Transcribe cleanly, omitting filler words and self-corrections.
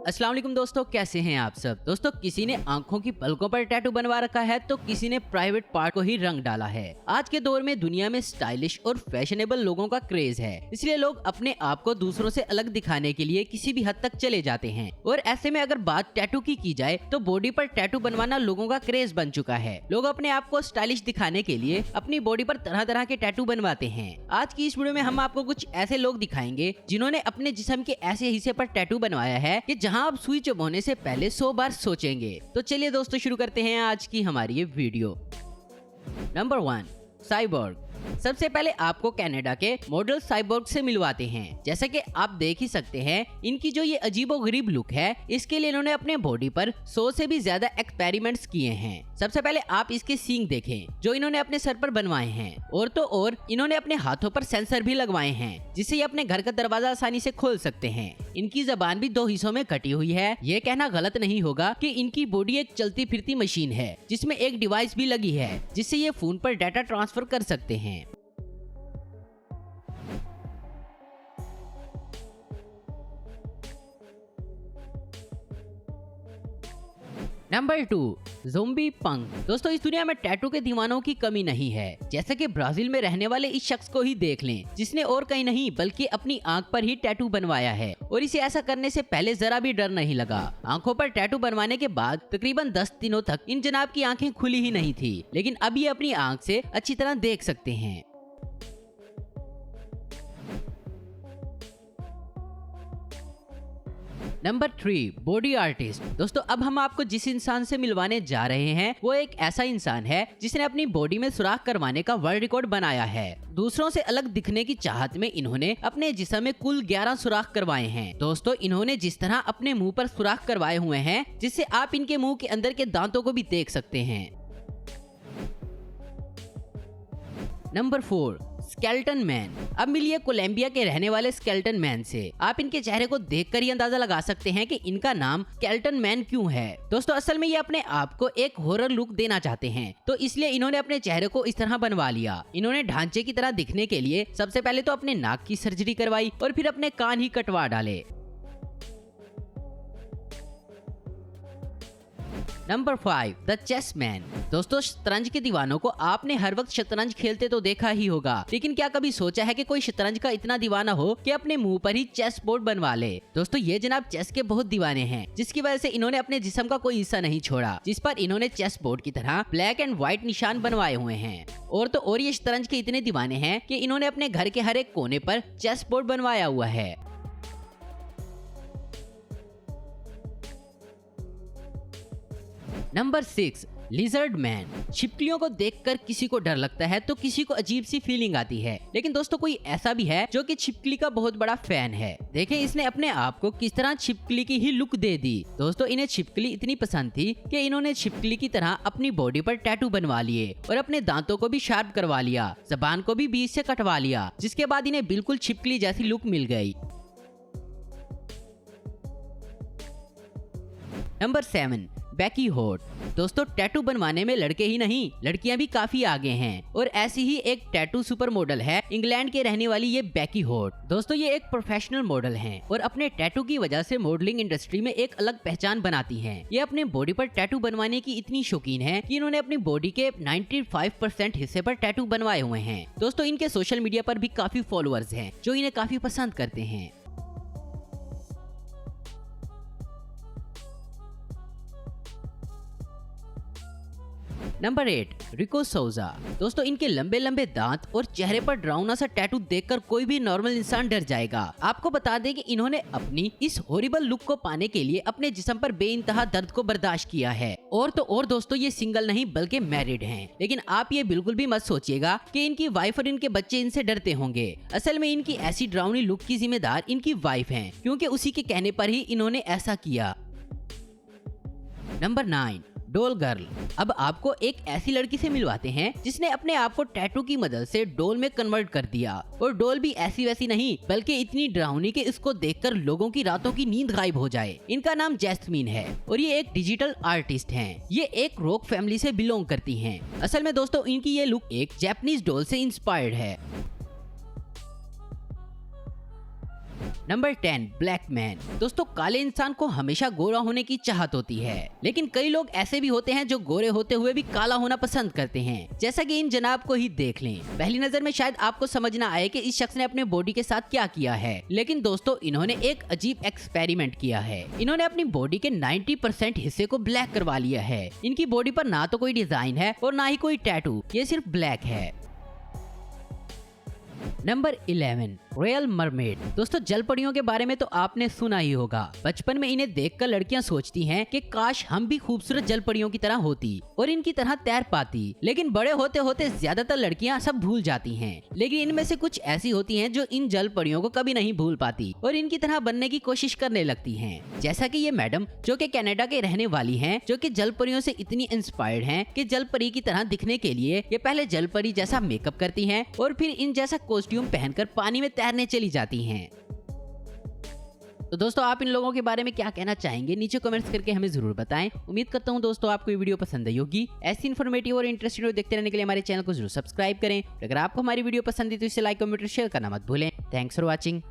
अस्सलाम वालेकुम दोस्तों, कैसे हैं आप सब। दोस्तों, किसी ने आंखों की पलकों पर टैटू बनवा रखा है तो किसी ने प्राइवेट पार्ट को ही रंग डाला है। आज के दौर में दुनिया में स्टाइलिश और फैशनेबल लोगों का क्रेज है, इसलिए लोग अपने आप को दूसरों से अलग दिखाने के लिए किसी भी हद तक चले जाते हैं। और ऐसे में अगर बात टैटू की जाए तो बॉडी पर टैटू बनवाना लोगों का क्रेज बन चुका है। लोग अपने आप को स्टाइलिश दिखाने के लिए अपनी बॉडी पर तरह तरह के टैटू बनवाते हैं। आज की इस वीडियो में हम आपको कुछ ऐसे लोग दिखाएंगे जिन्होंने अपने जिस्म के ऐसे हिस्से पर टैटू बनवाया है कि जहां आप सुई चुभने से पहले 100 बार सोचेंगे। तो चलिए दोस्तों, शुरू करते हैं आज की हमारी ये वीडियो। Number 1, cyborg. सबसे पहले आपको कनाडा के मॉडल साइबोर्ग से मिलवाते हैं। जैसा कि आप देख ही सकते हैं, इनकी जो ये अजीबोगरीब लुक है, इसके लिए इन्होंने अपने बॉडी पर 100 से भी ज्यादा एक्सपेरिमेंट्स किए हैं। सबसे पहले आप इसके सींग देखें जो इन्होंने अपने सर पर बनवाए हैं। और तो और इन्होंने अपने हाथों पर सेंसर भी लगवाए हैं, जिससे ये अपने घर का दरवाजा आसानी से खोल सकते हैं। इनकी जबान भी 2 हिस्सों में कटी हुई है। ये कहना गलत नहीं होगा कि इनकी बॉडी एक चलती फिरती मशीन है, जिसमें एक डिवाइस भी लगी है जिससे ये फोन पर डाटा ट्रांसफर कर सकते हैं। नंबर 2, ज़ोंबी पंक। दोस्तों, इस दुनिया में टैटू के दीवानों की कमी नहीं है। जैसे कि ब्राजील में रहने वाले इस शख्स को ही देख लें, जिसने और कहीं नहीं बल्कि अपनी आंख पर ही टैटू बनवाया है और इसे ऐसा करने से पहले जरा भी डर नहीं लगा। आंखों पर टैटू बनवाने के बाद तकरीबन 10 दिनों तक इन जनाब की आंखें खुली ही नहीं थी, लेकिन अब ये अपनी आंख से अच्छी तरह देख सकते हैं। Number 3, body artist. दोस्तों, अब हम आपको जिस इंसान से मिलवाने जा रहे हैं वो एक ऐसा इंसान है जिसने अपनी बॉडी में सुराख करवाने का वर्ल्ड रिकॉर्ड बनाया है। दूसरों से अलग दिखने की चाहत में इन्होंने अपने जिस्म में कुल 11 सुराख करवाए हैं। दोस्तों, इन्होंने जिस तरह अपने मुंह पर सुराख करवाए हुए हैं, जिससे आप इनके मुंह के अंदर के दांतों को भी देख सकते हैं। Number 4, skeleton man. अब मिलिए कोलंबिया के रहने वाले स्केलेटन मैन से। आप इनके चेहरे को देखकर ही अंदाजा लगा सकते हैं कि इनका नाम स्केलेटन मैन क्यों है। दोस्तों, असल में ये अपने आप को एक हॉरर लुक देना चाहते हैं, तो इसलिए इन्होंने अपने चेहरे को इस तरह बनवा लिया। इन्होंने ढांचे की तरह दिखने के लिए सबसे पहले तो अपने नाक की सर्जरी करवाई और फिर अपने कान ही कटवा डाले। Number 5, the chess man. दोस्तों, शतरंज के दीवानों को आपने हर वक्त शतरंज खेलते तो देखा ही होगा, लेकिन क्या कभी सोचा है कि कोई शतरंज का इतना दीवाना हो कि अपने मुंह पर ही चेस बोर्ड बनवा ले। दोस्तों, ये जनाब चेस के बहुत दीवाने हैं, जिसकी वजह से इन्होंने अपने जिस्म का कोई हिस्सा नहीं छोड़ा जिस पर इन्होंने चेस बोर्ड की तरह ब्लैक एंड व्हाइट निशान बनवाए हुए हैं। और तो और ये शतरंज के इतने दीवाने हैं कि इन्होंने अपने घर के हर एक कोने पर चेस बोर्ड बनवाया हुआ है। Number 6, lizard man. छिपकलियों को देखकर किसी को डर लगता है तो किसी को अजीब सी फीलिंग आती है, लेकिन दोस्तों कोई ऐसा भी है जो कि छिपकली का बहुत बड़ा फैन है। देखें इसने अपने आप को किस तरह छिपकली की ही लुक दे दी। दोस्तों, इन्हें छिपकली इतनी पसंद थी कि इन्होंने छिपकली की तरह अपनी बॉडी पर टैटू बनवा लिए और अपने दांतों को भी शार्प करवा लिया, जबान को भी बीच से कटवा लिया, जिसके बाद इन्हें बिल्कुल छिपकली जैसी लुक मिल गई। Number 7, Becky hot. दोस्तों, टैटू बनवाने में लड़के ही नहीं लड़कियां भी काफी आगे हैं और ऐसी ही एक टैटू सुपर मॉडल है इंग्लैंड के रहने वाली ये बेकी हॉट। दोस्तों, ये एक प्रोफेशनल मॉडल हैं और अपने टैटू की वजह से मॉडलिंग इंडस्ट्री में एक अलग पहचान बनाती हैं। ये अपने बॉडी पर टैटू बनवाने की इतनी शौकीन है कि इन्होंने अपनी बॉडी के 95% हिस्से पर टैटू बनवाए हुए हैं। दोस्तों, इनके सोशल मीडिया पर भी काफी फॉलोअर्स हैं जो इन्हें काफी पसंद करते हैं। नंबर 8, रिको सोजा। दोस्तों, इनके लंबे लंबे दांत और चेहरे पर डरावना सा टैटू देखकर कोई भी नॉर्मल इंसान डर जाएगा। आपको बता दें कि इन्होंने अपनी इस हॉरिबल लुक को पाने के लिए अपने जिस्म पर बेइंतहा दर्द को बर्दाश्त किया है। और तो और दोस्तों, ये सिंगल नहीं बल्कि मैरिड हैं। लेकिन आप ये बिल्कुल भी मत सोचिएगा कि इनकी वाइफ और इनके बच्चे इनसे डरते होंगे। असल में इनकी ऐसी डरावनी लुक की जिम्मेदार इनकी वाइफ हैं, क्योंकि उसी के कहने पर ही इन्होंने ऐसा किया। नंबर 9, डोल गर्ल। अब आपको एक ऐसी लड़की से मिलवाते हैं जिसने अपने आप को टैटू की मदद से डोल में कन्वर्ट कर दिया, और डोल भी ऐसी वैसी नहीं बल्कि इतनी डरावनी कि इसको देखकर लोगों की रातों की नींद गायब हो जाए। इनका नाम जैस्मीन है और ये एक डिजिटल आर्टिस्ट हैं। ये एक रॉक फैमिली से बिलोंग करती हैं। असल में दोस्तों, इनकी ये लुक एक जापानीज डोल से इंस्पायर्ड है। Number 10 black man. दोस्तों काले इंसान को हमेशा गोरा होने की चाहत होती है, लेकिन कई लोग ऐसे भी होते हैं जो गोरे होते हुए भी काला होना पसंद करते हैं, जैसा कि इन जनाब को ही देख लें। पहली नजर में शायद आपको समझ ना आए कि इस शख्स ने अपने बॉडी के साथ क्या किया है, लेकिन दोस्तों इन्होंने एक अजीब एक्सपेरिमेंट किया है। इन्होंने अपनी बॉडी के 90% हिस्से को ब्लैक करवा लिया है। इनकी बॉडी पर ना तो कोई डिजाइन है और ना ही कोई टैटू, ये सिर्फ ब्लैक है। Number 11 royal mermaid. दोस्तों जलपरियों के बारे में तो आपने सुना ही होगा। बचपन में इन्हें देखकर लड़कियां सोचती हैं कि काश हम भी खूबसूरत जलपरियों की तरह होती और इनकी तरह तैर पाती, लेकिन बड़े होते होते ज्यादातर लड़कियां सब भूल जाती हैं। लेकिन इनमें से कुछ ऐसी होती हैं जो इन जलपरियों को कभी नहीं भूल पाती और इनकी तरह बनने की कोशिश करने लगती हैं। जैसा कि ये मैडम जो कि कनाडा के रहने वाली हैं, जो कि जलपरियों से इतनी इंस्पायर्ड हैं कि जलपरी की तरह दिखने के लिए ये पहले जलपरी जैसा मेकअप करती हैं और फिर इन जैसा कॉस्ट्यूम पहनकर पानी में तैरने चली जाती हैं। तो दोस्तों आप इन लोगों के बारे में क्या कहना चाहेंगे, नीचे कमेंट्स करके हमें जरूर बताएं। उम्मीद करता हूं दोस्तों आपको ये वीडियो पसंद आई होगी। ऐसी इन्फॉर्मेटिव और इंटरेस्टिंग वीडियो देखते रहने के लिए हमारे चैनल को जरूर सब्सक्राइब करें। अगर आपको हमारी वीडियो पसंद है तो इसे लाइक, कमेंट और शेयर करना मत भूलें। Thanks for watching.